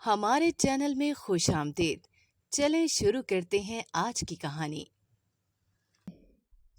हमारे चैनल में खुश आमदीद। चलें शुरू करते हैं आज की कहानी।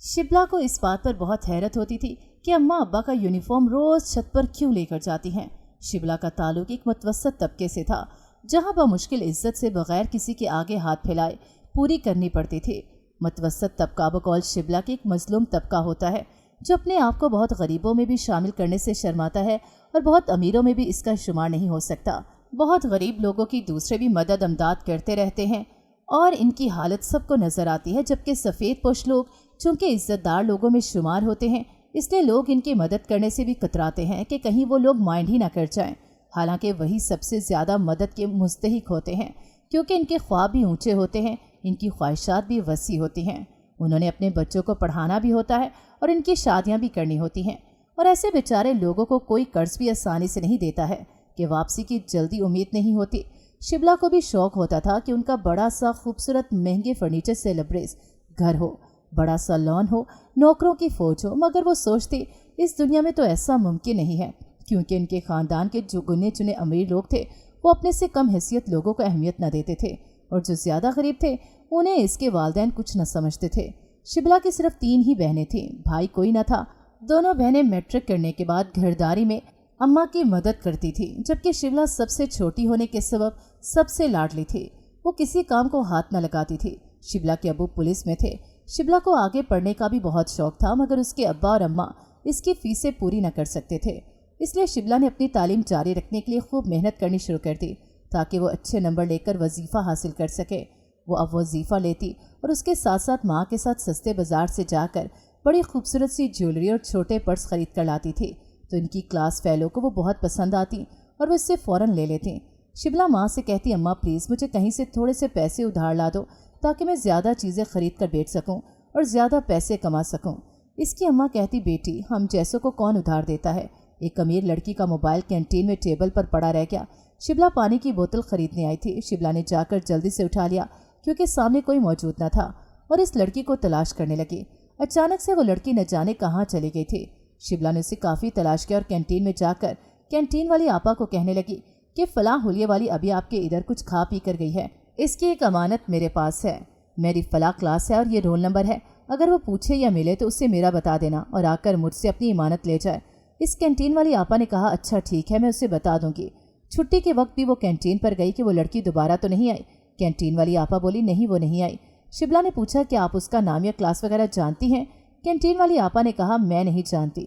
शिबला को इस बात पर बहुत हैरत होती थी कि अम्मा अब्बा का यूनिफॉर्म रोज छत पर क्यों लेकर जाती हैं। शिबला का ताल्लुक एक मुतवस्सत तबके से था, जहां बमुश्किल इज्जत से बगैर किसी के आगे हाथ फैलाए पूरी करनी पड़ती थी। मुतवस्सत तबका बकौल शिबला के एक मजलूम तबका होता है, जो अपने आप को बहुत गरीबों में भी शामिल करने से शर्माता है और बहुत अमीरों में भी इसका शुमार नहीं हो सकता। बहुत गरीब लोगों की दूसरे भी मदद अमदाद करते रहते हैं और इनकी हालत सबको नजर आती है, जबकि सफ़ेद पोश लोग चूँकि इज्जतदार लोगों में शुमार होते हैं, इसलिए लोग इनकी मदद करने से भी कतराते हैं कि कहीं वो लोग माइंड ही ना कर जाएं। हालांकि वही सबसे ज़्यादा मदद के मुस्तहिक होते हैं, क्योंकि इनके ख्वाब भी ऊंचे होते हैं, इनकी ख्वाहिशात भी वसी होती हैं। उन्होंने अपने बच्चों को पढ़ाना भी होता है और इनकी शादियाँ भी करनी होती हैं। और ऐसे बेचारे लोगों को कोई कर्ज भी आसानी से नहीं देता है कि वापसी की जल्दी उम्मीद नहीं होती। शिबला को भी शौक होता था कि उनका बड़ा सा खूबसूरत महंगे फर्नीचर से लबरेज घर हो, बड़ा सा लॉन हो, नौकरों की फौज हो, मगर वो सोचती इस दुनिया में तो ऐसा मुमकिन नहीं है, क्योंकि इनके ख़ानदान के जो गिने चुने अमीर लोग थे वो अपने से कम हैसियत लोगों को अहमियत न देते थे, और जो ज़्यादा गरीब थे उन्हें इसके वालिदैन कुछ न समझते थे। शिबला की सिर्फ 3 ही बहनें थीं, भाई कोई न था। दोनों बहनें मैट्रिक करने के बाद घरदारी में अम्मा की मदद करती थी, जबकि शिबला सबसे छोटी होने के सबब सबसे लाडली थी। वो किसी काम को हाथ न लगाती थी। शिबला के अब्बू पुलिस में थे। शिबला को आगे पढ़ने का भी बहुत शौक था, मगर उसके अब्बा और अम्मा इसकी फीसें पूरी न कर सकते थे। इसलिए शिबला ने अपनी तालीम जारी रखने के लिए खूब मेहनत करनी शुरू कर दी, ताकि वो अच्छे नंबर लेकर वजीफ़ा हासिल कर सके। वो अब वजीफ़ा लेती और उसके साथ साथ माँ के साथ सस्ते बाज़ार से जाकर बड़ी खूबसूरत सी ज्वेलरी और छोटे पर्स खरीद कर लाती थी, तो इनकी क्लास फेलो को वो बहुत पसंद आती और वो इससे फ़ौरन ले लेती। शिबला माँ से कहती, अम्मा प्लीज़ मुझे कहीं से थोड़े से पैसे उधार ला दो, ताकि मैं ज़्यादा चीज़ें खरीद कर बेच सकूं और ज़्यादा पैसे कमा सकूं। इसकी अम्मा कहती, बेटी हम जैसों को कौन उधार देता है। एक अमीर लड़की का मोबाइल कैंटीन में टेबल पर पड़ा रह गया। शिबला पानी की बोतल खरीदने आई थी। शिबला ने जाकर जल्दी से उठा लिया, क्योंकि सामने कोई मौजूद न था, और इस लड़की को तलाश करने लगी। अचानक से वो लड़की न जाने कहाँ चली गई थी। शिबला ने उसे काफ़ी तलाश किया और कैंटीन में जाकर कैंटीन वाली आपा को कहने लगी कि फ़लाँ हुलिये वाली अभी आपके इधर कुछ खा पी कर गई है, इसकी एक अमानत मेरे पास है। मेरी फ़लाँ क्लास है और ये रोल नंबर है। अगर वो पूछे या मिले तो उससे मेरा बता देना और आकर मुझसे अपनी इमानत ले जाए। इस कैंटीन वाली आपा ने कहा, अच्छा ठीक है, मैं उसे बता दूंगी। छुट्टी के वक्त भी वो कैंटीन पर गई कि वो लड़की दोबारा तो नहीं आई। कैंटीन वाली आपा बोली, नहीं वो नहीं आई। शिबला ने पूछा, क्या आप उसका नाम या क्लास वगैरह जानती हैं? कैंटीन वाली आपा ने कहा, मैं नहीं जानती।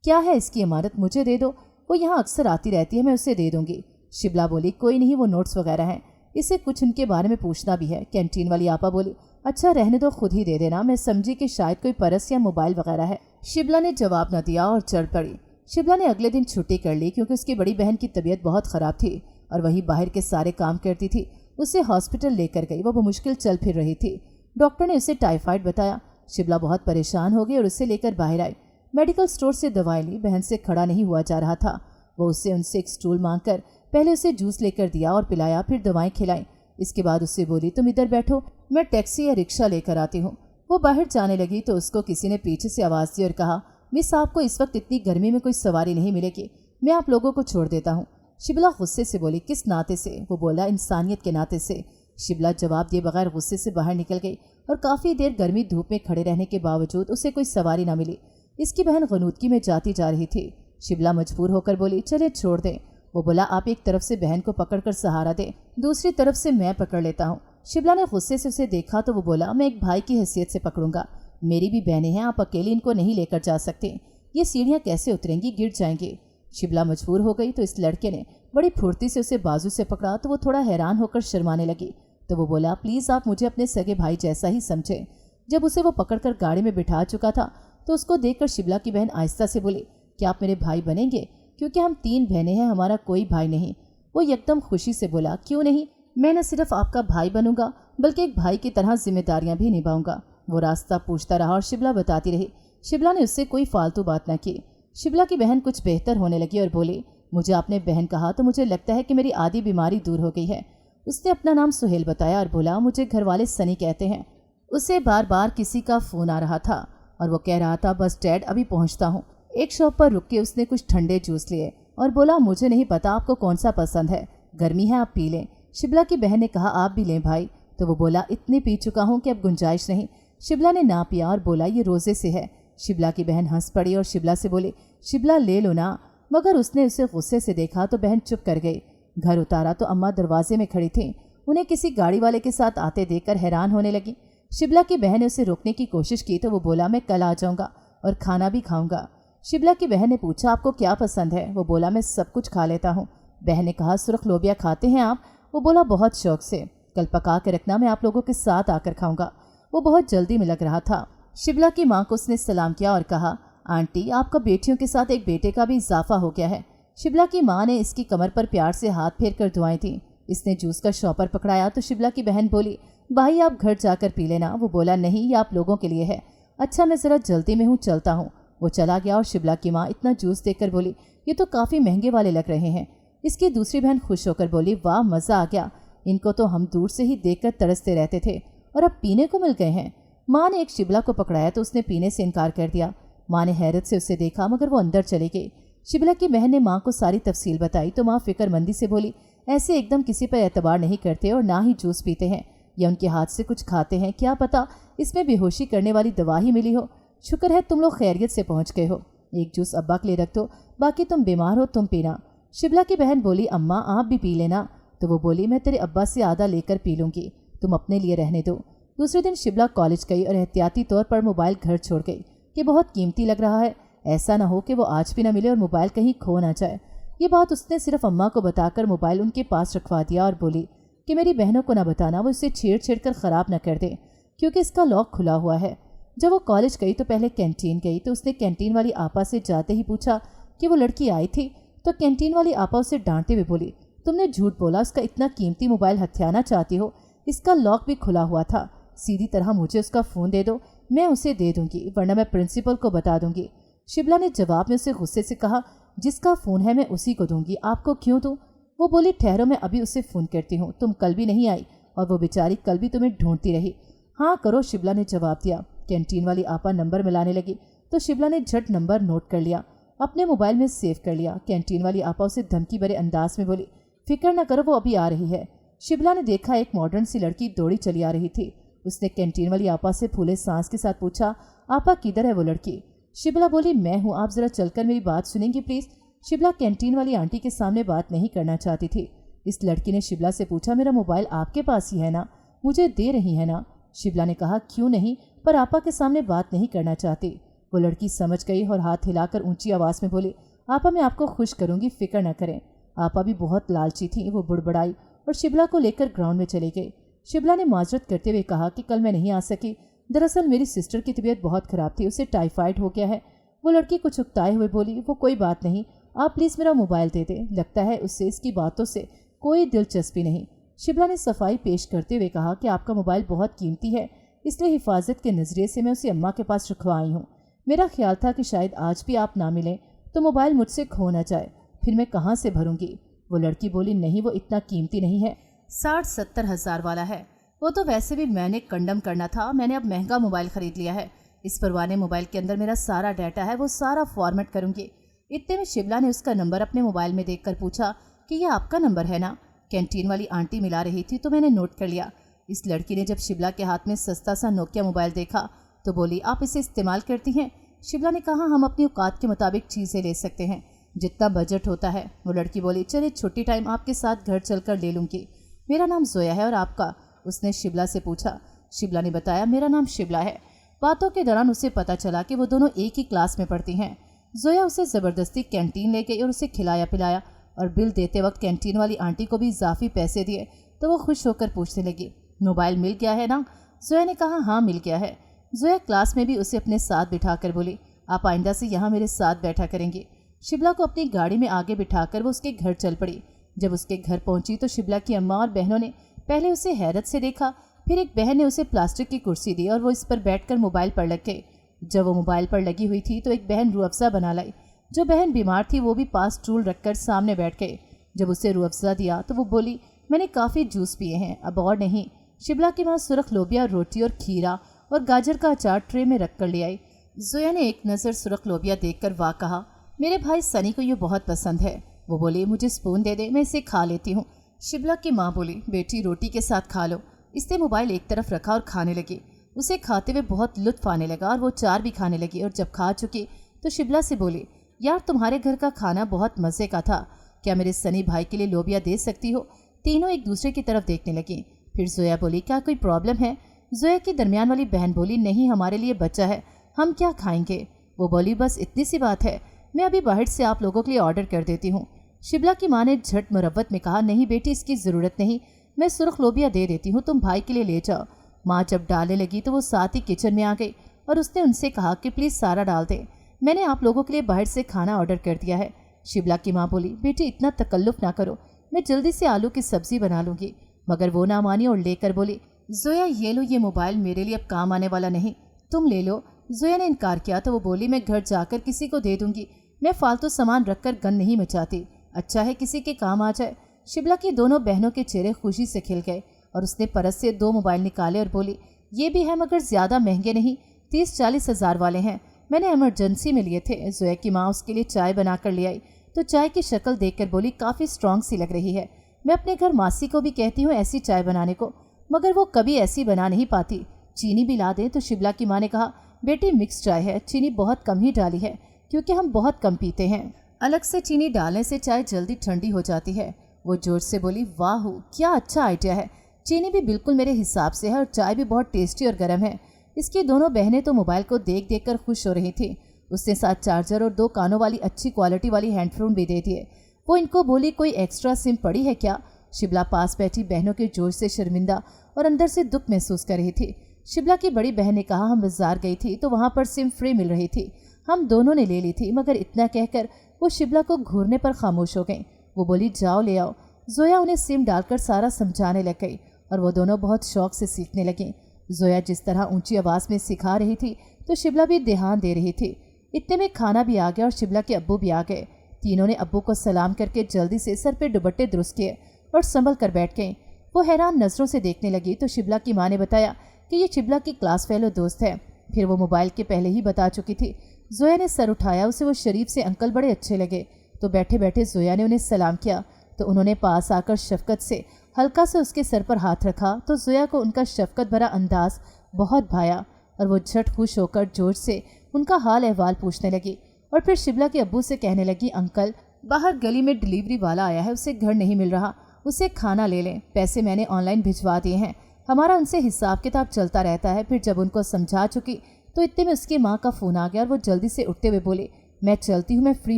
क्या है इसकी इमारत, मुझे दे दो, वो यहाँ अक्सर आती रहती है, मैं उसे दे दूंगी। शिबला बोली, कोई नहीं, वो नोट्स वगैरह हैं, इसे कुछ उनके बारे में पूछना भी है। कैंटीन वाली आपा बोली, अच्छा रहने दो, खुद ही दे देना, मैं समझी कि शायद कोई पर्स या मोबाइल वगैरह है। शिबला ने जवाब न दिया और चढ़ पड़ी। शिबला ने अगले दिन छुट्टी कर ली, क्योंकि उसकी बड़ी बहन की तबीयत बहुत ख़राब थी और वही बाहर के सारे काम करती थी। उसे हॉस्पिटल लेकर गई। वो मुश्किल चल फिर रही थी। डॉक्टर ने उसे टाइफाइड बताया। शिबला बहुत परेशान हो गई और उसे लेकर बाहर आई। मेडिकल स्टोर से दवाई ली। बहन से खड़ा नहीं हुआ जा रहा था। वो उनसे एक स्टूल मांगकर पहले उसे जूस लेकर दिया और पिलाया, फिर दवाएं खिलाई। इसके बाद उससे बोली, तुम इधर बैठो, मैं टैक्सी या रिक्शा लेकर आती हूँ। वो बाहर जाने लगी तो उसको किसी ने पीछे से आवाज़ दी और कहा, मिस आपको इस वक्त इतनी गर्मी में कोई सवारी नहीं मिलेगी, मैं आप लोगों को छोड़ देता हूँ। शिबला गुस्से से बोली, किस नाते से? वो बोला, इंसानियत के नाते से। शिबला जवाब दिए बगैर गुस्से से बाहर निकल गई और काफ़ी देर गर्मी धूप में खड़े रहने के बावजूद उसे कोई सवारी ना मिली। इसकी बहन गनूदगी में जाती जा रही थी। शिबला मजबूर होकर बोली, चले छोड़ दें। वो बोला, आप एक तरफ से बहन को पकड़कर सहारा दें, दूसरी तरफ से मैं पकड़ लेता हूँ। शिबला ने गुस्से से उसे देखा तो वो बोला, मैं एक भाई की हैसियत से पकड़ूंगा, मेरी भी बहनें हैं, आप अकेले इनको नहीं लेकर जा सकते, ये सीढ़ियाँ कैसे उतरेंगी, गिर जाएंगे। शिबला मजबूर हो गई तो इस लड़के ने बड़ी फुर्ती से उसे बाजू से पकड़ा तो वो थोड़ा हैरान होकर शर्माने लगी। तो वो बोला, प्लीज़ आप मुझे अपने सगे भाई जैसा ही समझे। जब उसे वो पकड़कर गाड़ी में बिठा चुका था तो उसको देखकर शिबला की बहन आहिस्ता से बोली, क्या आप मेरे भाई बनेंगे? क्योंकि हम 3 बहनें हैं, हमारा कोई भाई नहीं। वो एकदम खुशी से बोला, क्यों नहीं, मैं न सिर्फ आपका भाई बनूंगा बल्कि एक भाई की तरह जिम्मेदारियां भी निभाऊंगा। वो रास्ता पूछता रहा और शिबला बताती रही। शिबला ने उससे कोई फालतू बात न की। शिबला की बहन कुछ बेहतर होने लगी और बोली, मुझे आपने बहन कहा तो मुझे लगता है कि मेरी आधी बीमारी दूर हो गई है। उसने अपना नाम सुहेल बताया और बोला, मुझे घर वाले सनी कहते हैं। उसे बार बार किसी का फ़ोन आ रहा था और वो कह रहा था, बस डैड अभी पहुंचता हूँ। एक शॉप पर रुक के उसने कुछ ठंडे जूस लिए और बोला, मुझे नहीं पता आपको कौन सा पसंद है, गर्मी है, आप पी लें। शिबला की बहन ने कहा, आप भी लें भाई। तो वो बोला, इतने पी चुका हूँ कि अब गुंजाइश नहीं। शिबला ने ना पिया और बोला, ये रोज़े से है। शिबला की बहन हंस पड़ी और शिबला से बोली, शिबला ले लो ना। मगर उसने उसे गुस्से से देखा तो बहन चुप कर गई। घर उतारा तो अम्मा दरवाजे में खड़ी थीं। उन्हें किसी गाड़ी वाले के साथ आते देखकर हैरान होने लगी। शिबला की बहन ने उसे रोकने की कोशिश की तो वो बोला, मैं कल आ जाऊँगा और खाना भी खाऊंगा। शिबला की बहन ने पूछा, आपको क्या पसंद है? वो बोला, मैं सब कुछ खा लेता हूँ। बहन ने कहा, सुरख लोबिया खाते हैं आप? वो बोला, बहुत शौक से। कल पका के रखना, मैं आप लोगों के साथ आकर खाऊंगा। वो बहुत जल्दी में लग रहा था। शिबला की माँ को उसने सलाम किया और कहा, आंटी, आपका बेटियों के साथ एक बेटे का भी इजाफा हो गया है। शिबला की माँ ने इसकी कमर पर प्यार से हाथ फेर कर दुआएं दी। इसने जूस का शॉपर पकड़ाया तो शिबला की बहन बोली, भाई आप घर जाकर पी लेना। वो बोला, नहीं, ये आप लोगों के लिए है। अच्छा, मैं ज़रा जल्दी में हूँ, चलता हूँ। वो चला गया और शिबला की माँ इतना जूस देखकर बोली, ये तो काफ़ी महंगे वाले लग रहे हैं। इसकी दूसरी बहन खुश होकर बोली, वाह, मज़ा आ गया। इनको तो हम दूर से ही देखकर तरसते रहते थे और अब पीने को मिल गए हैं। माँ ने एक शिबला को पकड़ाया तो उसने पीने से इनकार कर दिया। माँ ने हैरत से उसे देखा मगर वो अंदर चली गई। शिबला की बहन ने माँ को सारी तफसील बताई तो माँ फिक्रमंदी से बोली, ऐसे एकदम किसी पर एतबार नहीं करते और ना ही जूस पीते हैं या उनके हाथ से कुछ खाते हैं। क्या पता इसमें बेहोशी करने वाली दवा ही मिली हो। शुक्र है तुम लोग खैरियत से पहुँच गए हो। एक जूस अब्बा के लिए रख दो, बाकी तुम बीमार हो, तुम पीना। शिबला की बहन बोली, अम्मा आप भी पी लेना। तो वो बोली, मैं तेरे अब्बा से आधा लेकर पी लूँगी, तुम अपने लिए रहने दो। दूसरे दिन शिबला कॉलेज गई और एहतियाती तौर पर मोबाइल घर छोड़ गई। ये बहुत कीमती लग रहा है, ऐसा ना हो कि वो आज भी ना मिले और मोबाइल कहीं खो ना जाए। ये बात उसने सिर्फ अम्मा को बताकर मोबाइल उनके पास रखवा दिया और बोली कि मेरी बहनों को ना बताना, वो इसे छेड़ कर ख़राब ना कर दे क्योंकि इसका लॉक खुला हुआ है। जब वो कॉलेज गई तो पहले कैंटीन गई तो उसने कैंटीन वाली आपा से जाते ही पूछा कि वो लड़की आई थी। तो कैंटीन वाली आपा उसे डांटते हुए बोली, तुमने झूठ बोला, उसका इतना कीमती मोबाइल हथियाना चाहती हो, इसका लॉक भी खुला हुआ था। सीधी तरह मुझे उसका फ़ोन दे दो, मैं उसे दे दूंगी, वरना मैं प्रिंसिपल को बता दूंगी। शिबला ने जवाब में उसे गुस्से से कहा, जिसका फ़ोन है मैं उसी को दूंगी, आपको क्यों दूं? वो बोली, ठहरो, मैं अभी उसे फ़ोन करती हूँ, तुम कल भी नहीं आई और वो बेचारी कल भी तुम्हें ढूंढती रही। हाँ करो, शिबला ने जवाब दिया। कैंटीन वाली आपा नंबर मिलाने लगी तो शिबला ने झट नंबर नोट कर लिया, अपने मोबाइल में सेव कर लिया। कैंटीन वाली आपा उसे धमकी भरे अंदाज में बोली, फिक्र न करो, वो अभी आ रही है। शिबला ने देखा एक मॉडर्न सी लड़की दौड़ी चली आ रही थी। उसने कैंटीन वाली आपा से फूले सांस के साथ पूछा, आपा किधर है वो लड़की? शिबला बोली, मैं हूँ, आप ज़रा चलकर मेरी बात सुनेंगी प्लीज़। शिबला कैंटीन वाली आंटी के सामने बात नहीं करना चाहती थी। इस लड़की ने शिबला से पूछा, मेरा मोबाइल आपके पास ही है ना, मुझे दे रही है ना? शिबला ने कहा, क्यों नहीं, पर आपा के सामने बात नहीं करना चाहती। वो लड़की समझ गई और हाथ हिलाकर ऊंची आवाज़ में बोली, आपा मैं आपको खुश करूँगी, फिक्र न करें। आपा भी बहुत लालची थी, वो बुड़बड़ाई और शिबला को लेकर ग्राउंड में चली गई। शिबला ने माजरत करते हुए कहा कि कल मैं नहीं आ सकी, दरअसल मेरी सिस्टर की तबीयत बहुत ख़राब थी, उसे टाइफाइड हो गया है। वो लड़की कुछ उकताए हुए बोली, वो कोई बात नहीं, आप प्लीज़ मेरा मोबाइल दे दें, लगता है उससे इसकी बातों से कोई दिलचस्पी नहीं। शिबला ने सफाई पेश करते हुए कहा कि आपका मोबाइल बहुत कीमती है, इसलिए हिफाजत के नज़रिए से मैं उसे अम्मा के पास रखवा आई हूँ। मेरा ख्याल था कि शायद आज भी आप ना मिलें तो मोबाइल मुझसे खो ना जाए, फिर मैं कहाँ से भरूंगी? वो लड़की बोली, नहीं, वो इतना कीमती नहीं है, 60-70 हज़ार वाला है। वो तो वैसे भी मैंने कंडम करना था, मैंने अब महंगा मोबाइल ख़रीद लिया है। इस पुराने मोबाइल के अंदर मेरा सारा डाटा है, वो सारा फॉर्मेट करूँगी। इतने में शिबला ने उसका नंबर अपने मोबाइल में देखकर पूछा कि ये आपका नंबर है ना? कैंटीन वाली आंटी मिला रही थी तो मैंने नोट कर लिया। इस लड़की ने जब शिबला के हाथ में सस्ता सा नोकिया मोबाइल देखा तो बोली, आप इसे इस्तेमाल करती हैं? शिबला ने कहा, हम अपनी औकात के मुताबिक चीज़ें ले सकते हैं, जितना बजट होता है। वो लड़की बोली, चलिए छुट्टी टाइम आपके साथ घर चलकर ले लूँगी। मेरा नाम जोया है और आपका? उसने शिबला से पूछा। शिबला ने बताया, मेरा नाम शिबला है। बातों के दौरान उसे पता चला कि वो दोनों एक ही क्लास में पढ़ती हैं। जोया उसे ज़बरदस्ती कैंटीन ले गई और उसे खिलाया पिलाया और बिल देते वक्त कैंटीन वाली आंटी को भी इजाफी पैसे दिए तो वो खुश होकर पूछने लगी, मोबाइल मिल गया है ना? जोया ने कहा, हाँ मिल गया है। जोया क्लास में भी उसे अपने साथ बिठाकर बोली, आप आइंदा से यहाँ मेरे साथ बैठा करेंगे। शिबला को अपनी गाड़ी में आगे बिठाकर वो उसके घर चल पड़ी। जब उसके घर पहुंची तो शिबला की अम्मा और बहनों ने पहले उसे हैरत से देखा, फिर एक बहन ने उसे प्लास्टिक की कुर्सी दी और वो इस पर बैठकर मोबाइल पर लग गए। जब वो मोबाइल पर लगी हुई थी तो एक बहन रूह अफ़ज़ा बना लाई। जो बहन बीमार थी वो भी पास स्टूल रखकर सामने बैठ गए। जब उसे रूह अफ़ज़ा दिया तो वो बोली, मैंने काफ़ी जूस पिए हैं, अब और नहीं। शिबला की माँ सुरख लोबिया, रोटी और खीरा और गाजर का अचार ट्रे में रख कर ले आई। जोया ने एक नज़र सुरख लोबिया देखकर वाह कहा, मेरे भाई सनी को ये बहुत पसंद है। वो बोली, मुझे स्पून दे दे, मैं इसे खा लेती हूँ। शिबला की माँ बोली, बेटी रोटी के साथ खा लो। इसने मोबाइल एक तरफ रखा और खाने लगी। उसे खाते हुए बहुत लुत्फ आने लगा और वो 4 भी खाने लगी। और जब खा चुकी तो शिबला से बोली, यार तुम्हारे घर का खाना बहुत मज़े का था, क्या मेरे सनी भाई के लिए लोबिया दे सकती हो? तीनों एक दूसरे की तरफ देखने लगी। फिर जोया बोली, क्या कोई प्रॉब्लम है? जोया की दरमियान वाली बहन बोली, नहीं हमारे लिए बच्चा है, हम क्या खाएंगे? वो बोली, बस इतनी सी बात है, मैं अभी बाहर से आप लोगों के लिए ऑर्डर कर देती हूँ। शिबला की माँ ने झट मुरव्वत में कहा, नहीं बेटी इसकी ज़रूरत नहीं, मैं सुर्ख लोबिया दे देती हूँ, तुम भाई के लिए ले जाओ। माँ जब डालने लगी तो वो साथ ही किचन में आ गई और उसने उनसे कहा कि प्लीज़ सारा डाल दे, मैंने आप लोगों के लिए बाहर से खाना ऑर्डर कर दिया है। शिबला की माँ बोली, बेटी इतना तकल्लुफ़ ना करो, मैं जल्दी से आलू की सब्ज़ी बना लूँगी। मगर वो ना मानी और लेकर बोली, जोया ये लो, ये मोबाइल मेरे लिए अब काम आने वाला नहीं, तुम ले लो। जोया ने इनकार किया तो वो बोली, मैं घर जाकर किसी को दे दूँगी, मैं फालतू सामान रखकर गन नहीं मचाती, अच्छा है किसी के काम आ जाए। शिबला की दोनों बहनों के चेहरे खुशी से खिल गए और उसने परस से 2 मोबाइल निकाले और बोली, ये भी है मगर ज़्यादा महंगे नहीं, 30-40 हज़ार वाले हैं, मैंने इमरजेंसी में लिए थे। जोया की माँ उसके लिए चाय बना कर ले आई तो चाय की शक्ल देखकर बोली, काफ़ी स्ट्रांग सी लग रही है, मैं अपने घर मासी को भी कहती हूँ ऐसी चाय बनाने को, मगर वो कभी ऐसी बना नहीं पाती, चीनी भी ला दें। तो शिबला की माँ ने कहा, बेटी मिक्स चाय है, चीनी बहुत कम ही डाली है क्योंकि हम बहुत कम पीते हैं, अलग से चीनी डालने से चाय जल्दी ठंडी हो जाती है। वो जोर से बोली, वाह क्या अच्छा आइडिया है, चीनी भी बिल्कुल मेरे हिसाब से है और चाय भी बहुत टेस्टी और गर्म है। इसकी दोनों बहनें तो मोबाइल को देख देख कर खुश हो रही थी। उसने साथ चार्जर और 2 कानों वाली अच्छी क्वालिटी वाली हैंडफोन भी दे दिए। वो इनको बोली, कोई एक्स्ट्रा सिम पड़ी है क्या? शिबला पास बैठी बहनों के जोर से शर्मिंदा और अंदर से दुख महसूस कर रही थी। शिबला की बड़ी बहन ने कहा, हम बाजार गई थी तो वहाँ पर सिम फ्री मिल रही थी, हम दोनों ने ले ली थी। मगर इतना कहकर वो शिबला को घूरने पर खामोश हो गई। वो बोली, जाओ ले आओ। जोया उन्हें सिम डालकर सारा समझाने लग गई और वो दोनों बहुत शौक से सीखने लगी। जोया जिस तरह ऊंची आवाज़ में सिखा रही थी तो शिबला भी ध्यान दे रही थी। इतने में खाना भी आ गया और शिबला के अब्बू भी आ गए। तीनों ने अब्बू को सलाम करके जल्दी से सर पे दुपट्टे दुरुस्त किए और संभल कर बैठ गए। वो हैरान नज़रों से देखने लगी तो शिबला की माँ ने बताया कि ये शिबला की क्लास फेलो दोस्त है। फिर वो मोबाइल के पहले ही बता चुकी थी। जोया ने सर उठाया, उसे वो शरीफ से अंकल बड़े अच्छे लगे तो बैठे बैठे जोया ने उन्हें सलाम किया तो उन्होंने पास आकर शफकत से हल्का से उसके सर पर हाथ रखा तो जोया को उनका शफकत भरा अंदाज बहुत भाया और वो झट खुश होकर जोर से उनका हाल अहवाल पूछने लगी। और फिर शिबला के अब्बू से कहने लगी, अंकल बाहर गली में डिलीवरी वाला आया है, उसे घर नहीं मिल रहा, उसे खाना ले लें, पैसे मैंने ऑनलाइन भिजवा दिए हैं, हमारा उनसे हिसाब किताब चलता रहता है। फिर जब उनको समझा चुकी तो इतने में उसकी माँ का फ़ोन आ गया और वो जल्दी से उठते हुए बोले, मैं चलती हूँ, मैं फ्री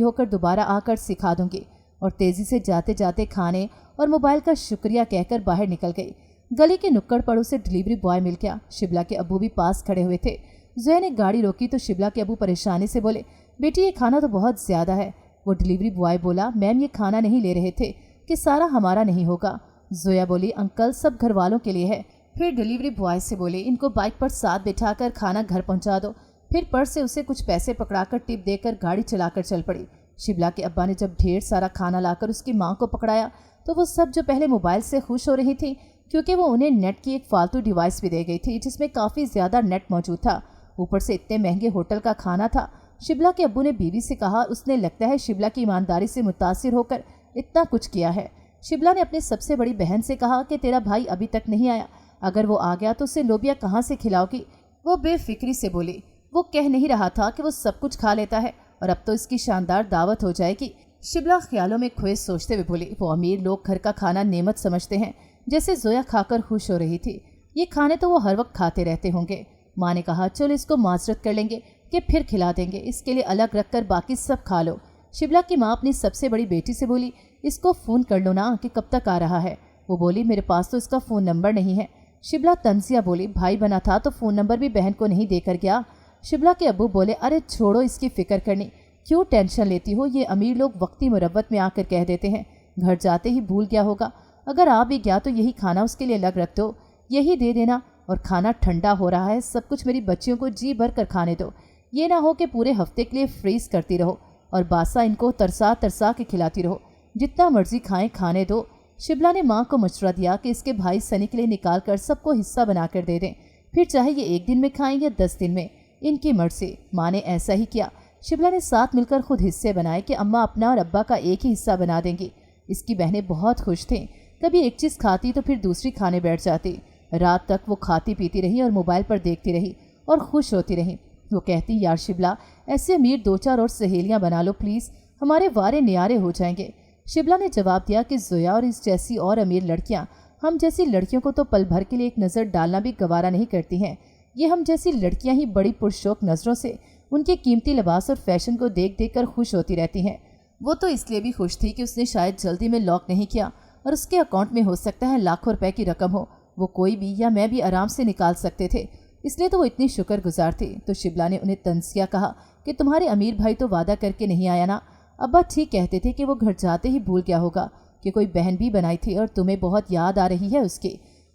होकर दोबारा आकर सिखा दूँगी। और तेज़ी से जाते जाते खाने और मोबाइल का शुक्रिया कहकर बाहर निकल गई। गली के नुक्कड़ पर उसे डिलीवरी बॉय मिल गया। शिबला के अब्बू भी पास खड़े हुए थे। जोया ने गाड़ी रोकी तो शिबला के अब्बू परेशानी से बोले, बेटी ये खाना तो बहुत ज़्यादा है। वो डिलीवरी बॉय बोला, मैम ये खाना नहीं ले रहे थे कि सारा हमारा नहीं होगा। जोया बोली, अंकल सब घर वालों के लिए है। फिर डिलीवरी बॉय से बोले, इनको बाइक पर साथ बिठाकर खाना घर पहुंचा दो। फिर पर्स से उसे कुछ पैसे पकड़ाकर टिप देकर गाड़ी चलाकर चल पड़ी। शिबला के अब्बा ने जब ढेर सारा खाना लाकर उसकी माँ को पकड़ाया तो वो सब जो पहले मोबाइल से खुश हो रही थी क्योंकि वो उन्हें नेट की एक फालतू डिवाइस भी दे गई थी जिसमें काफ़ी ज़्यादा नेट मौजूद था, ऊपर से इतने महंगे होटल का खाना था। शिबला के अब्बू ने बीवी से कहा, उसने लगता है शिबला की ईमानदारी से मुतासिर होकर इतना कुछ किया है। शिबला ने अपनी सबसे बड़ी बहन से कहा कि तेरा भाई अभी तक नहीं आया, अगर वो आ गया तो उसे लोबिया कहाँ से खिलाओगी? वो बेफिक्री से बोली, वो कह नहीं रहा था कि वो सब कुछ खा लेता है और अब तो इसकी शानदार दावत हो जाएगी। शिबला ख्यालों में खोए सोचते हुए बोली, वो अमीर लोग घर का खाना नेमत समझते हैं, जैसे जोया खाकर खुश हो रही थी। ये खाने तो वो हर वक्त खाते रहते होंगे। माँ ने कहा, चलो इसको माजरत कर लेंगे कि फिर खिला देंगे, इसके लिए अलग रख कर बाकी सब खा लो। शिबला की माँ अपनी सबसे बड़ी बेटी से बोली, इसको फ़ोन कर लो ना कि कब तक आ रहा है। वो बोली, मेरे पास तो इसका फ़ोन नंबर नहीं है। शिबला तंजिया बोली, भाई बना था तो फ़ोन नंबर भी बहन को नहीं देकर गया। शिबला के अब्बू बोले, अरे छोड़ो इसकी फ़िक्र करनी, क्यों टेंशन लेती हो? ये अमीर लोग वक्ती मुरव्वत में आकर कह देते हैं, घर जाते ही भूल गया होगा, अगर आ भी गया तो यही खाना उसके लिए अलग रख दो, यही दे देना। और खाना ठंडा हो रहा है, सब कुछ मेरी बच्चियों को जी भर कर खाने दो, ये ना हो कि पूरे हफ्ते के लिए फ्रीज करती रहो और बासा इनको तरसा तरसा के खिलाती रहो, जितना मर्जी खाएं खाने दो। शिबला ने माँ को मशवरा दिया कि इसके भाई सनी के लिए निकाल कर सबको हिस्सा बनाकर दे दें, फिर चाहे ये 1 दिन में खाएं या 10 दिन में, इनकी मर्जी। माँ ने ऐसा ही किया। शिबला ने साथ मिलकर खुद हिस्से बनाए कि अम्मा अपना और अब्बा का एक ही हिस्सा बना देंगी। इसकी बहनें बहुत खुश थीं। कभी एक चीज़ खाती तो फिर दूसरी खाने बैठ जाती। रात तक वो खाती पीती रही और मोबाइल पर देखती रही और खुश होती रही। वो कहती, यार शिबला, ऐसे अमीर 2-4 और सहेलियां बना लो प्लीज़, हमारे वारे न्यारे हो जाएंगे। शिबला ने जवाब दिया कि जोया और इस जैसी और अमीर लड़कियां हम जैसी लड़कियों को तो पल भर के लिए एक नज़र डालना भी गवारा नहीं करती हैं। ये हम जैसी लड़कियां ही बड़ी पुरशौक नज़रों से उनके कीमती लिबास और फैशन को देख देख कर खुश होती रहती हैं। वो तो इसलिए भी खुश थी कि उसने शायद जल्दी में लॉक नहीं किया और उसके अकाउंट में हो सकता है लाखों रुपए की रकम हो, वो कोई भी या मैं भी आराम से निकाल सकते थे, इसलिए तो वो इतनी शुक्रगुजार थी। तो शिबला ने उन्हें तंजिया कहा कि तुम्हारे अमीर भाई तो वादा करके नहीं आया ना। अब्बा ठीक कहते थे कि वो घर जाते ही भूल गया होगा कि कोई बहन भी बनाई थी और तुम्हें बहुत याद आ रही है उसकी।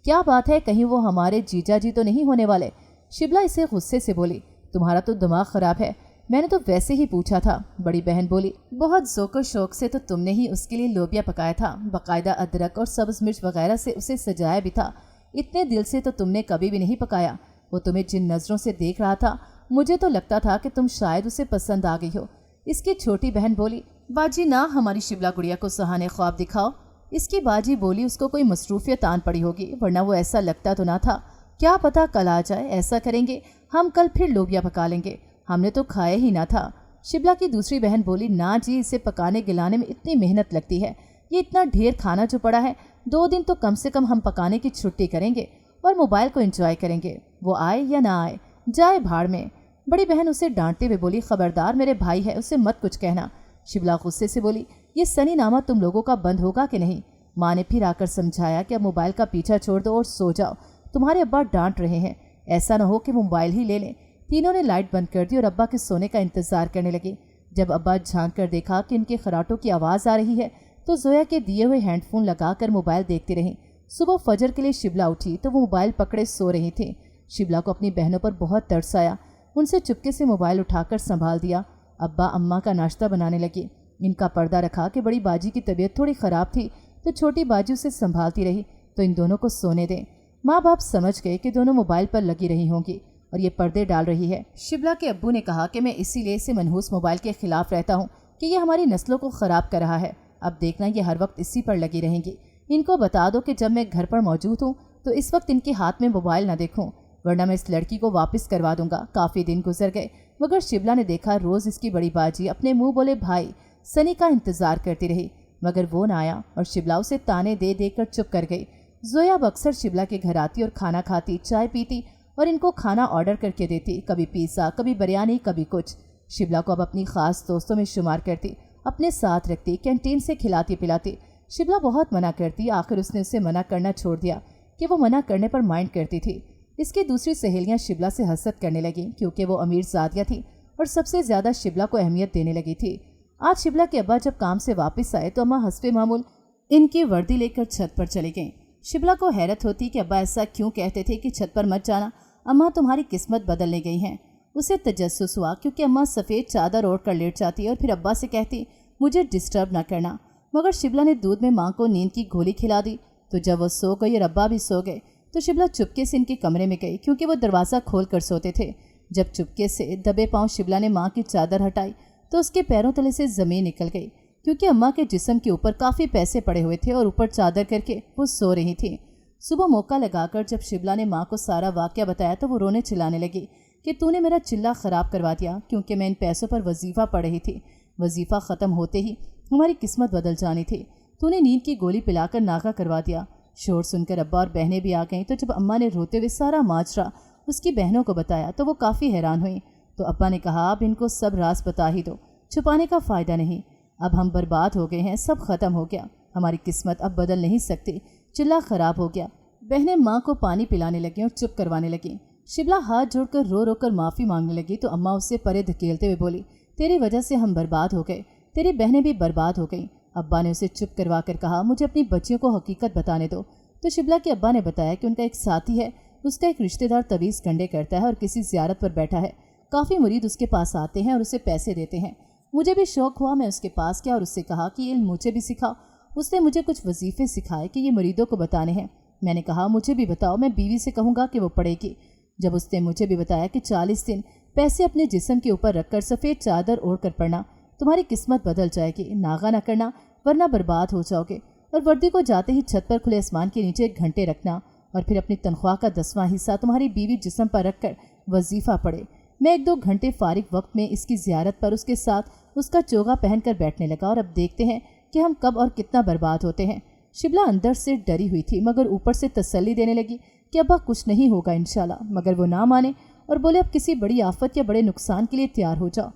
क्या बात है, कहीं वो हमारे जीजा जी तो नहीं होने वाले? शिबला इसे गुस्से से बोली, तुम्हारा तो दिमाग खराब है, मैंने तो वैसे ही पूछा था। बड़ी बहन बोली, बहुत ज़ौक़ शौक से तो तुमने ही उसके लिए लोबिया पकाया था, बाकायदा अदरक और सब्ज़ मिर्च वगैरह से उसे सजाया भी था। इतने दिल से तो तुमने कभी भी नहीं पकाया। वो तुम्हें जिन नज़रों से देख रहा था, मुझे तो लगता था कि तुम शायद उसे पसंद आ गई हो। इसकी छोटी बहन बोली, बाजी ना हमारी शिबला गुड़िया को सहाने ख्वाब दिखाओ। इसकी बाजी बोली, उसको कोई मसरूफियत आन पड़ी होगी, वरना वो ऐसा लगता तो ना था। क्या पता कल आ जाए, ऐसा करेंगे हम कल फिर लोबिया पका लेंगे, हमने तो खाया ही ना था। शिबला की दूसरी बहन बोली, ना जी, इसे पकाने गिलाने में इतनी मेहनत लगती है, ये इतना ढेर खाना जो पड़ा है, 2 दिन तो कम से कम हम पकाने की छुट्टी करेंगे और मोबाइल को एंजॉय करेंगे, वो आए या ना आए, जाए भाड़ में। बड़ी बहन उसे डांटते हुए बोली, खबरदार, मेरे भाई है, उसे मत कुछ कहना। शिबला गुस्से से बोली, ये सनी नामा तुम लोगों का बंद होगा कि नहीं? माँ ने फिर आकर समझाया कि अब मोबाइल का पीछा छोड़ दो और सो जाओ, तुम्हारे अब्बा डांट रहे हैं, ऐसा न हो कि मोबाइल ही ले लें। तीनों ने लाइट बंद कर दी और अब्बा के सोने का इंतजार करने लगे। जब अब्बा झांक कर देखा कि इनके खराटों की आवाज़ आ रही है तो जोया के दिए हुए हैंडफोन लगाकर मोबाइल देखती रही। सुबह फजर के लिए शिबला उठी तो वो मोबाइल पकड़े सो रही थी। शिबला को अपनी बहनों पर बहुत तरस आया, उनसे चुपके से मोबाइल उठाकर संभाल दिया। अब्बा अम्मा का नाश्ता बनाने लगी। इनका पर्दा रखा कि बड़ी बाजी की तबीयत थोड़ी ख़राब थी तो छोटी बाजी उसे संभालती रही, तो इन दोनों को सोने दें। माँ बाप समझ गए कि दोनों मोबाइल पर लगी रही होंगी और ये पर्दे डाल रही है। शिबला के अब्बू ने कहा कि मैं इसीलिए इसे मनहूस मोबाइल के खिलाफ रहता हूँ कि ये हमारी नस्लों को ख़राब कर रहा है। अब देखना ये हर वक्त इसी पर लगी रहेंगी। इनको बता दो कि जब मैं घर पर मौजूद हूँ तो इस वक्त इनके हाथ में मोबाइल ना देखूँ, वरना मैं इस लड़की को वापस करवा दूंगा। काफ़ी दिन गुजर गए मगर शिबला ने देखा रोज़ इसकी बड़ी बाजी अपने मुंह बोले भाई सनी का इंतज़ार करती रही, मगर वो ना आया और शिबला उसे ताने दे देकर चुप कर गई। जोया अब अक्सर शिबला के घर आती और खाना खाती, चाय पीती और इनको खाना ऑर्डर करके देती, कभी पिज़्ज़ा, कभी बिरयानी, कभी कुछ। शिबला को अब अपनी ख़ास दोस्तों में शुमार करती, अपने साथ रखती, कैंटीन से खिलाती पिलाती। शिबला बहुत मना करती, आखिर उसने उसे मना करना छोड़ दिया कि वो मना करने पर माइंड करती थी। इसकी दूसरी सहेलियां शिबला से हसद करने लगीं क्योंकि वो अमीर ज़ादिया थी और सबसे ज़्यादा शिबला को अहमियत देने लगी थी। आज शिबला के अब्बा जब काम से वापस आए तो अम्मा हस्बे मामूल इनकी वर्दी लेकर छत पर चली गईं। शिबला को हैरत होती कि अब्बा ऐसा क्यों कहते थे कि छत पर मत जाना, अम्मा तुम्हारी किस्मत बदलने गई हैं। उसे तजस्सुस हुआ क्योंकि अम्मा सफ़ेद चादर ओढ़ कर लेट जाती और फिर अब्बा से कहती मुझे डिस्टर्ब ना करना। मगर शिबला ने दूध में माँ को नींद की गोली खिला दी। तो जब वो सो गई और अब्बा भी सो गए तो शिबला चुपके से इनके कमरे में गई क्योंकि वो दरवाज़ा खोल कर सोते थे। जब चुपके से दबे पाँव शिबला ने माँ की चादर हटाई तो उसके पैरों तले से ज़मीन निकल गई क्योंकि अम्मा के जिस्म के ऊपर काफ़ी पैसे पड़े हुए थे और ऊपर चादर करके वो सो रही थी। सुबह मौका लगाकर जब शिबला ने माँ को सारा वाक़या बताया तो वो रोने चिल्लाने लगी कि तूने मेरा चिल्ला ख़राब करवा दिया क्योंकि मैं इन पैसों पर वजीफ़ा पढ़ रही थी। वजीफ़ा ख़त्म होते ही हमारी किस्मत बदल जानी थी। तूने नींद की गोली पिलाकर नागा करवा दिया। शोर सुनकर अब्बा और बहनें भी आ गईं तो जब अम्मा ने रोते हुए सारा माजरा उसकी बहनों को बताया तो वो काफ़ी हैरान हुई। तो अब्बा ने कहा अब इनको सब राज बता ही दो, छुपाने का फ़ायदा नहीं, अब हम बर्बाद हो गए हैं, सब ख़त्म हो गया, हमारी किस्मत अब बदल नहीं सकती, चिल्ला ख़राब हो गया। बहनें माँ को पानी पिलाने लगीं और चुप करवाने लगीं। शिबला हाथ जोड़कर रो रो कर माफ़ी मांगने लगी तो अम्मा उससे परे धकेलते हुए बोली तेरी वजह से हम बर्बाद हो गए, तेरी बहनें भी बर्बाद हो गईं। अब्बा ने उसे चुप करवा कर कहा मुझे अपनी बच्चियों को हकीकत बताने दो। तो शिबला के अब्बा ने बताया कि उनका एक साथी है, उसका एक रिश्तेदार तवीज़ गंडे करता है और किसी ज़ियारत पर बैठा है। काफ़ी मुरीद उसके पास आते हैं और उसे पैसे देते हैं। मुझे भी शौक़ हुआ, मैं उसके पास गया और उससे कहा कि ये मुझे भी सिखाओ। उसने मुझे कुछ वजीफ़े सिखाए कि ये मुरीदों को बताने हैं। मैंने कहा मुझे भी बताओ, मैं बीवी से कहूँगा कि वो पढ़ेगी। जब उसने मुझे भी बताया कि 40 दिन पैसे अपने जिस्म के ऊपर रखकर सफ़ेद चादर ओढ़ कर पढ़ना, तुम्हारी किस्मत बदल जाएगी, नागा ना करना वरना बर्बाद हो जाओगे। और वर्दी को जाते ही छत पर खुले आसमान के नीचे 1 घंटे रखना और फिर अपनी तनख्वाह का 10वां हिस्सा तुम्हारी बीवी जिस्म पर रखकर वजीफा पढ़े। मैं 1-2 घंटे फारिग वक्त में इसकी जियारत पर उसके साथ उसका चोगा पहनकर बैठने लगा और अब देखते हैं कि हम कब और कितना बर्बाद होते हैं। शिबला अंदर से डरी हुई थी मगर ऊपर से तसल्ली देने लगी कि अब्बा कुछ नहीं होगा इंशाल्लाह, मगर वो ना माने और बोले अब किसी बड़ी आफत या बड़े नुकसान के लिए तैयार हो जाओ।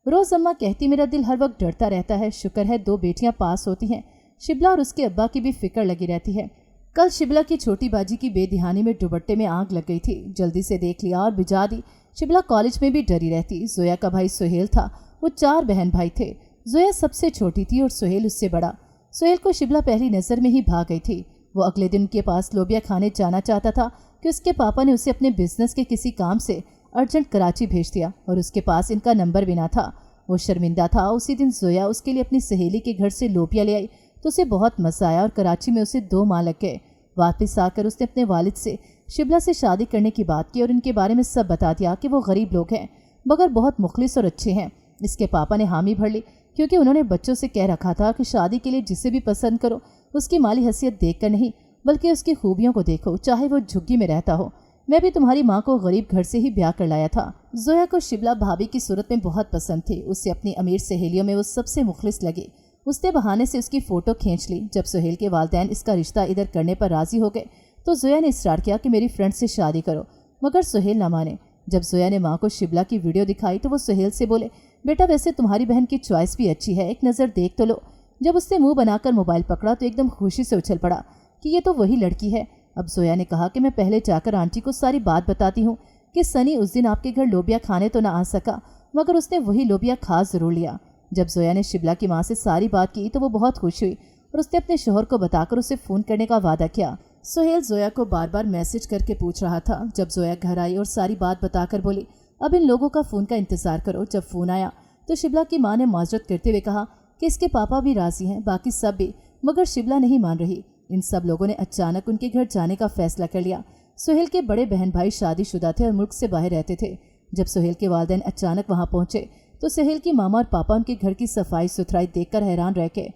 रोज अम्मा कहती मेरा दिल हर वक्त डरता रहता है, शुक्र है 2 बेटियां पास होती हैं। शिबला और उसके अब्बा की भी फिक्र लगी रहती है। कल शिबला की छोटी बाजी की बेदिहानी में दुपट्टे में आग लग गई थी, जल्दी से देख लिया और बुझा दी। शिबला कॉलेज में भी डरी रहती। जोया का भाई सुहेल था, वो 4 बहन भाई थे। जोया सबसे छोटी थी और सुहेल उससे बड़ा। सुहेल को शिबला पहली नज़र में ही भाग गई थी। वो अगले दिन उनके पास लोबिया खाने जाना चाहता था कि उसके पापा ने उसे अपने बिजनेस के किसी काम से अर्जेंट कराची भेज दिया और उसके पास इनका नंबर भी ना था। वो शर्मिंदा था। उसी दिन जोया उसके लिए अपनी सहेली के घर से लोबिया ले आई तो उसे बहुत मज़ा आया और कराची में उसे 2 माह लग गए। वापस आकर उसने अपने वालिद से शिबला से शादी करने की बात की और इनके बारे में सब बता दिया कि वो गरीब लोग हैं मगर बहुत मुखलिस और अच्छे हैं। इसके पापा ने हामी भर ली क्योंकि उन्होंने बच्चों से कह रखा था कि शादी के लिए जिसे भी पसंद करो उसकी माली हैसियत देखकर नहीं बल्कि उसकी खूबियों को देखो, चाहे वो झुग्गी में रहता हो। मैं भी तुम्हारी माँ को गरीब घर से ही ब्याह कर लाया था। जोया को शिबला भाभी की सूरत में बहुत पसंद थी। उससे अपनी अमीर सहेलियों में वो सबसे मुखलिस लगी। उसने बहाने से उसकी फ़ोटो खींच ली। जब सुहेल के वालिदैन इसका रिश्ता इधर करने पर राज़ी हो गए तो जोया ने इसरार किया कि मेरी फ्रेंड से शादी करो, मगर सुहेल ना माने। जब जोया ने माँ को शिबला की वीडियो दिखाई तो वो सुहेल से बोले बेटा वैसे तुम्हारी बहन की चॉइस भी अच्छी है, एक नज़र देख तो लो। जब उसने मुंह बनाकर मोबाइल पकड़ा तो एकदम खुशी से उछल पड़ा कि ये तो वही लड़की है। अब जोया ने कहा कि मैं पहले जाकर आंटी को सारी बात बताती हूँ कि सनी उस दिन आपके घर लोबिया खाने तो ना आ सका मगर उसने वही लोबिया खा ज़रूर लिया। जब जोया ने शिबला की माँ से सारी बात की तो वो बहुत खुश हुई और उसने अपने शोहर को बताकर उसे फ़ोन करने का वादा किया। सुहेल जोया को बार बार मैसेज करके पूछ रहा था। जब जोया घर आई और सारी बात बताकर बोली अब इन लोगों का फ़ोन का इंतज़ार करो। जब फ़ोन आया तो शिबला की माँ ने माजरत करते हुए कहा कि इसके पापा भी राज़ी हैं, बाकी सब भी, मगर शिबला नहीं मान रही। इन सब लोगों ने अचानक उनके घर जाने का फैसला कर लिया। सुहेल के बड़े बहन भाई शादीशुदा थे और मुल्क से बाहर रहते थे। जब सुहेल के वालिदैन अचानक वहाँ पहुँचे तो सुहेल की मामा और पापा उनके घर की सफाई सुथराई देखकर हैरान रह गए।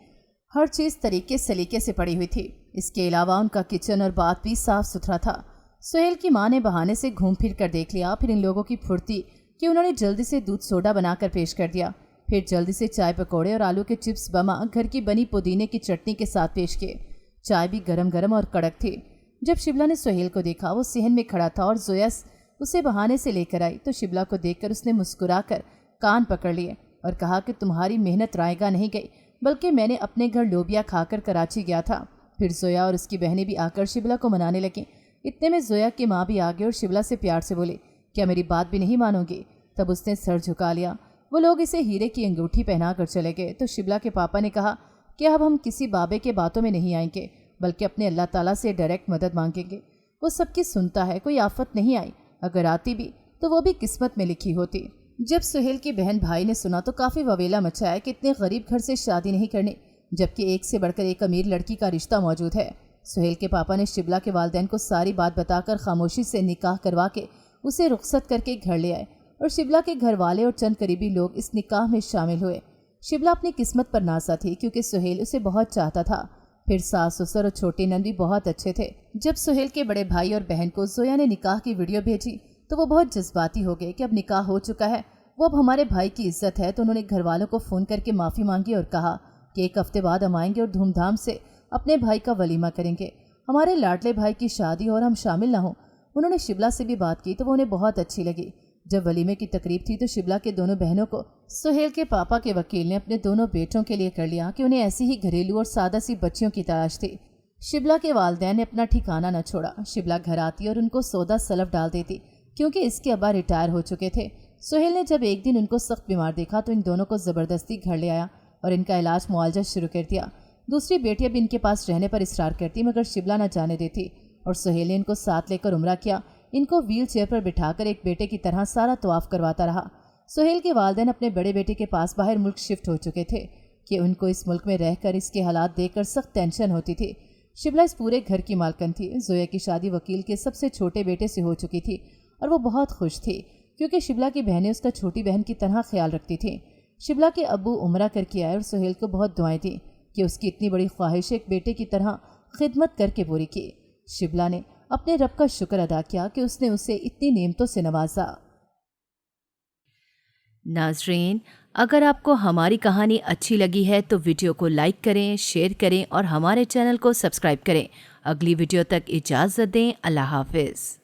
हर चीज़ तरीके सलीके से पड़ी हुई थी। इसके अलावा उनका किचन और बाथ भी साफ सुथरा था। सुहेल की माँ ने बहाने से घूम फिर कर देख लिया। फिर इन लोगों की फुर्ती कि उन्होंने जल्दी से दूध सोडा बनाकर पेश कर दिया। फिर जल्दी से चाय पकौड़े और आलू के चिप्स बमा घर की बनी पुदीने की चटनी के साथ पेश किए। चाय भी गरम गरम और कड़क थी। जब शिबला ने सुहेल को देखा वो सहन में खड़ा था और जोया उसे बहाने से लेकर आई तो शिबला को देखकर उसने मुस्कुराकर कान पकड़ लिए और कहा कि तुम्हारी मेहनत रायगा नहीं गई, बल्कि मैंने अपने घर लोबिया खाकर कराची गया था। फिर जोया और उसकी बहनें भी आकर शिबला को मनाने लगीं। इतने में जोया की माँ भी आ गई और शिबला से प्यार से बोली क्या मेरी बात भी नहीं मानोगी? तब उसने सर झुका लिया। वो लोग इसे हीरे की अंगूठी पहना कर चले गए तो शिबला के पापा ने कहा कि अब हम किसी बाबे के बातों में नहीं आएंगे बल्कि अपने अल्लाह ताला से डायरेक्ट मदद मांगेंगे। वो सबकी सुनता है, कोई आफत नहीं आई, अगर आती भी तो वो भी किस्मत में लिखी होती। जब सुहेल की बहन भाई ने सुना तो काफ़ी ववेला मचाया कि इतने गरीब घर से शादी नहीं करनी, जबकि एक से बढ़कर एक अमीर लड़की का रिश्ता मौजूद है। सुहेल के पापा ने शिबला के वालिदैन को सारी बात बताकर खामोशी से निकाह करवा के उसे रुखसत करके घर ले आए और शिबला के घर वाले और चंद करीबी लोग इस निकाह में शामिल हुए। शिबला अपनी किस्मत पर नासा थी क्योंकि सुहेल उसे बहुत चाहता था। फिर सास ससुर और छोटे नंद भी बहुत अच्छे थे। जब सुहेल के बड़े भाई और बहन को जोया ने निकाह की वीडियो भेजी तो वो बहुत जज्बाती हो गए कि अब निकाह हो चुका है, वो अब हमारे भाई की इज्जत है। तो उन्होंने घर वालों को फ़ोन करके माफ़ी मांगी और कहा कि 1 हफ्ते बाद हम आएंगे और धूमधाम से अपने भाई का वलीमा करेंगे, हमारे लाडले भाई की शादी और हम शामिल ना हों। उन्होंने शिबला से भी बात की तो वो उन्हें बहुत अच्छी लगी। जब वलीमे की तकरीब थी तो शिबला के दोनों बहनों को सुहेल के पापा के वकील ने अपने दोनों बेटों के लिए कर लिया कि उन्हें ऐसी ही घरेलू और सादा सी बच्चियों की तलाश थी। शिबला के वालिदैन ने अपना ठिकाना न छोड़ा। शिबला घर आती और उनको सौदा सलफ डाल देती क्योंकि इसके अब्बा रिटायर हो चुके थे। सुहेल ने जब एक दिन उनको सख्त बीमार देखा तो इन दोनों को ज़बरदस्ती घर ले आया और इनका इलाज मुआवजा शुरू कर दिया। दूसरी बेटियां भी इनके पास रहने पर इसरार करती मगर शिबला न जाने देती और सुहेल ने इनको साथ लेकर उम्रा किया। इनको व्हील चेयर पर बिठाकर एक बेटे की तरह सारा तवाफ करवाता रहा। सुहेल के वालिदैन अपने बड़े बेटे के पास बाहर मुल्क शिफ्ट हो चुके थे कि उनको इस मुल्क में रहकर इसके हालात देखकर सख्त टेंशन होती थी। शिबला इस पूरे घर की मालकन थी। जोया की शादी वकील के सबसे छोटे बेटे से हो चुकी थी और वो बहुत खुश थी क्योंकि शिबला की बहनें उसका छोटी बहन की तरह ख्याल रखती थीं। शिबला के अब्बू उम्रा करके आए और सुहेल को बहुत दुआएं दी। کہ اس کی اتنی بڑی خواہش ایک بیٹے کی طرح خدمت کر کے پوری کی۔ شبلا نے اپنے رب کا شکر ادا کیا کہ اس نے اسے اتنی نعمتوں سے نوازا۔ ناظرین، اگر آپ کو ہماری کہانی اچھی لگی ہے تو ویڈیو کو لائک کریں، شیئر کریں اور ہمارے چینل کو سبسکرائب کریں۔ اگلی ویڈیو تک اجازت دیں۔ اللہ حافظ۔